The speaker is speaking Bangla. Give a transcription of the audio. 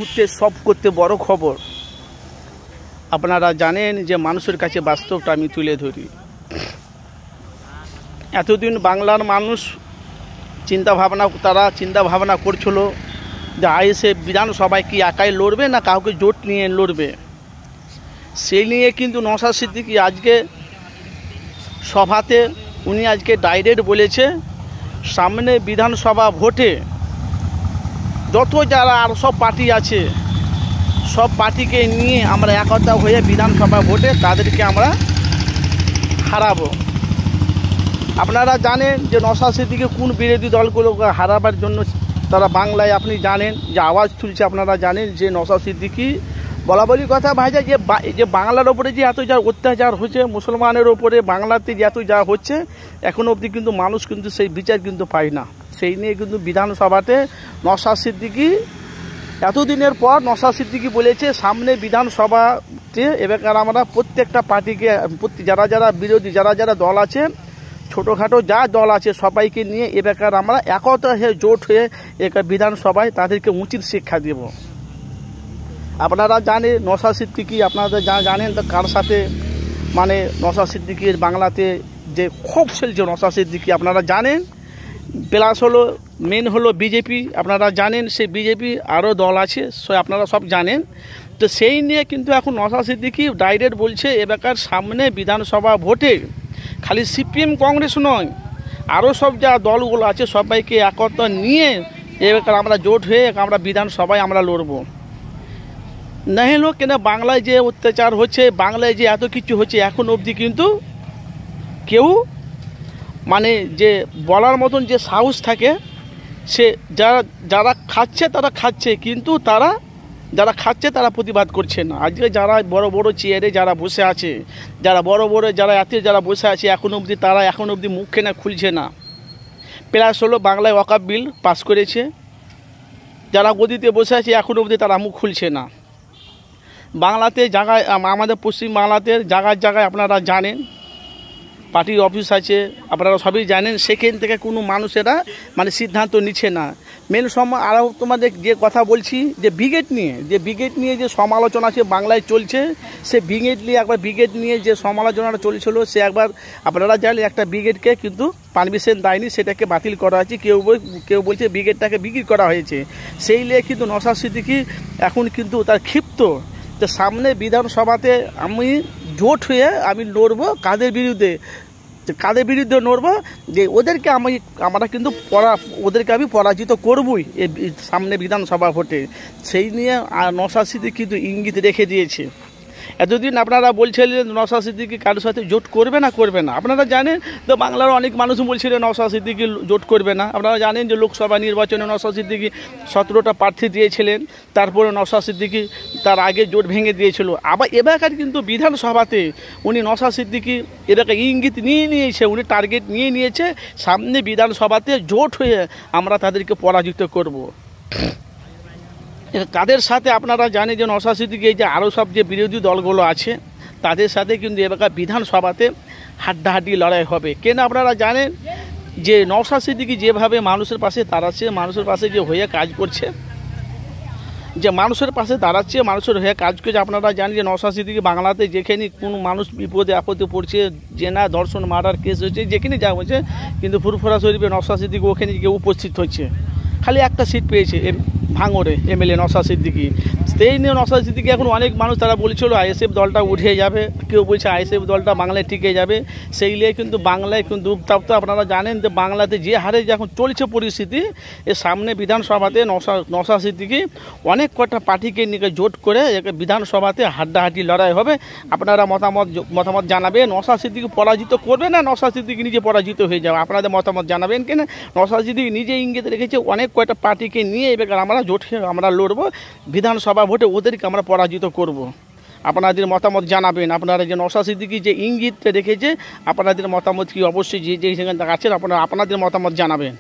মুহূর্তে সব করতে বড় খবর। আপনারা জানেন যে মানুষের কাছে বাস্তবটা আমি তুলে ধরি। এতদিন বাংলার মানুষ চিন্তা ভাবনা করছিল যে আইএসএফ বিধানসভায় কি একাই লড়বে না কাউকে জোট নিয়ে লড়বে। সেই নিয়ে কিন্তু নওশাদ সিদ্দিকী আজকে সভাতে উনি আজকে ডাইরেক্ট বলেছে, সামনে বিধানসভা ভোটে যত যারা আর সব পার্টি আছে সব পার্টিকে নিয়ে আমরা একতা হয়ে বিধানসভা ভোটে তাদেরকে আমরা হারাবো। আপনারা জানেন যে নওশাদ সিদ্দিকী কোন বিরোধী দলগুলোকে হারাবার জন্য তারা বাংলায় আপনি জানেন যে আওয়াজ তুলছে। আপনারা জানেন যে নওশাদ সিদ্দিকী বলাবলি কথা ভাইজা যে বাংলার ওপরে যে এত যা অত্যাচার হচ্ছে, মুসলমানের ওপরে বাংলাতে যে এত যা হচ্ছে, এখন অবধি কিন্তু মানুষ কিন্তু সেই বিচার কিন্তু পায় না। সেই নিয়ে কিন্তু বিধানসভাতে নওশাদ সিদ্দিকী এতদিনের পর নওশাদ সিদ্দিকী বলেছে, সামনে বিধানসভাতে এবার আমরা প্রত্যেকটা পার্টিকে যারা যারা বিরোধী যারা যারা দল আছে ছোটোখাটো যা দল আছে সবাইকে নিয়ে এবার আমরা একতা হয়ে জোট হয়ে বিধানসভায় তাদেরকে উচিত শিক্ষা দেব। আপনারা জানেন নওশাদ সিদ্দিকী, আপনারা জানেন তো কার সাথে মানে নওশাদ সিদ্দিকীর বাংলাতে যে ক্ষোভ চলছে নওশাদ সিদ্দিকী আপনারা জানেন। প্লাস হলো মেন হলো বিজেপি, আপনারা জানেন সেই বিজেপি আরও দল আছে আপনারা সব জানেন। তো সেই নিয়ে কিন্তু এখন নওশাদ সিদ্দিকী ডাইরেক্ট বলছে এবার সামনে বিধানসভা ভোটে খালি সিপিএম কংগ্রেস নয় আরও সব যা দলগুলো আছে সবাইকে একতা নিয়ে এবার আমরা জোট হয়ে আমরা বিধানসভায় আমরা লড়বো। না হলো কেন বাংলায় যে অত্যাচার হচ্ছে, বাংলায় যে এত কিছু হচ্ছে, এখন অবধি কিন্তু কেউ মানে যে বলার মতন যে সাহস থাকে সে যারা খাচ্ছে তারা খাচ্ছে, কিন্তু যারা খাচ্ছে তারা প্রতিবাদ করছে না। আজকে যারা বড় বড় চেয়ারে যারা বসে আছে, যারা বড় বড় যারা এতে যারা বসে আছে এখন অবধি মুখ কেনা খুলছে না। প্লাস হলো বাংলায় ওয়াকফ বিল পাস করেছে, যারা গদিতে বসে আছে এখন অবধি তারা মুখ খুলছে না। বাংলাতে জায়গায় আমাদের পশ্চিম বাংলাতে জায়গায় জায়গায় আপনারা জানেন পার্টির অফিস আছে, আপনারা সবই জানেন, সেখান থেকে কোনো মানুষেরা মানে সিদ্ধান্ত নিচ্ছে না। মেন সময় আরও তোমাদের যে কথা বলছি যে ব্রিগেড নিয়ে যে সমালোচনা আছে বাংলায় চলছে, সে ব্রিগেড নিয়ে যে সমালোচনাটা চলছিল সে একবার আপনারা জানেন একটা ব্রিগেডকে কিন্তু পারমিশন দেয়নি, সেটাকে বাতিল করা হয়েছে। কেউ বলছে ব্রিগেডটাকে বিক্রি করা হয়েছে। সেই নিয়ে কিন্তু নওশাদ সিদ্দিকী এখন কিন্তু তার ক্ষিপ্ত যে সামনে বিধানসভাতে আমি জোট হয়ে আমি লড়বো কাদের বিরুদ্ধে লড়বো, যে আমরা কিন্তু আমি পরাজিত করবই সামনে বিধানসভা ভোটে। সেই নিয়ে নওশাদ সিদ্দিকী কিন্তু ইঙ্গিত রেখে দিয়েছে। এতদিন আপনারা বলছিলেন নওশাদ সিদ্দিকী কারোর সাথে জোট করবে না। আপনারা জানেন তো বাংলার অনেক মানুষ বলছিলেন নওশাদ সিদ্দিকী জোট করবে না। আপনারা জানেন যে লোকসভা নির্বাচনে নওশাদ সিদ্দিকী 17টা প্রার্থী দিয়েছিলেন, তারপরে নওশাদ সিদ্দিকী তার আগে জোট ভেঙে দিয়েছিল। আবার এবারকার কিন্তু বিধানসভাতে উনি নওশাদ সিদ্দিকী এটাকে ইঙ্গিত নিয়েছে, উনি টার্গেট নিয়েছে সামনে বিধানসভাতে জোট হয়ে আমরা তাদেরকে পরাজিত করব। কাদের সাথে আপনারা জানেন যে নওশাদ সিদ্দিকী এই যে আরও সব যে বিরোধী দলগুলো আছে তাদের সাথে কিন্তু এবার বিধানসভাতে হাড্ডাহাড্ডি লড়াই হবে। কেন আপনারা জানেন যে নওশাদ সিদ্দিকী যেভাবে মানুষের পাশে দাঁড়াচ্ছে, মানুষের পাশে যে হয়ে কাজ করছে, যে মানুষের পাশে দাঁড়াচ্ছে, মানুষের হয়ে কাজ করছে। আপনারা জানেন যে নওশাদ সিদ্দিকী বাংলাতে যেখানে কোনো মানুষ বিপদে আপদে পড়ছে, জেনা ধর্ষণ মার্ডার কেস হচ্ছে, যেখানে যা হচ্ছে কিন্তু ফুরফুরা শরীফে নওশাদ সিদ্দিকী ওখানে গিয়ে উপস্থিত হচ্ছে। খালি একটা সিট পেয়েছে ভাঙড়ে এমএলএ নওশাদ সিদ্দিকী। সেই নিয়ে নওশাদ সিদ্দিকী এখন অনেক মানুষ তারা বলছিল আইএসএফ দলটা উঠে যাবে, কেউ বলছে আইএসএফ দলটা বাংলায় টিকে যাবে। সেই নিয়ে কিন্তু বাংলায় কিন্তু উত্তাপ্ত। আপনারা জানেন যে বাংলাতে যে হারে যখন চলছে পরিস্থিতি, এর সামনে বিধানসভাতে নওশাদ সিদ্দিকী অনেক কটা পার্টিকে নিয়ে জোট করে বিধানসভাতে হাড্ডাহাড্ডি লড়াই হবে। আপনারা মতামত জানাবেন, নওশাদ সিদ্দিকী পরাজিত করবে না নওশাদ সিদ্দিকী নিজে পরাজিত হয়ে যাবে। আপনাদের মতামত জানাবেন। কেন নওশাদ সিদ্দিকী নিজে ইঙ্গিত রেখেছে অনেক কয়টা পার্টিকে নিয়ে এবার আমরা জোট আমরা লড়বো বিধানসভা ভোটে, ওদেরকে আমরা পরাজিত করব। আপনাদের মতামত জানাবেন। আপনারা যে নওশাদ সিদ্দিকী যে ইঙ্গিতটা রেখেছে আপনাদের মতামত কি অবশ্যই যে যেখানে আছেন আপনাদের মতামত জানাবেন।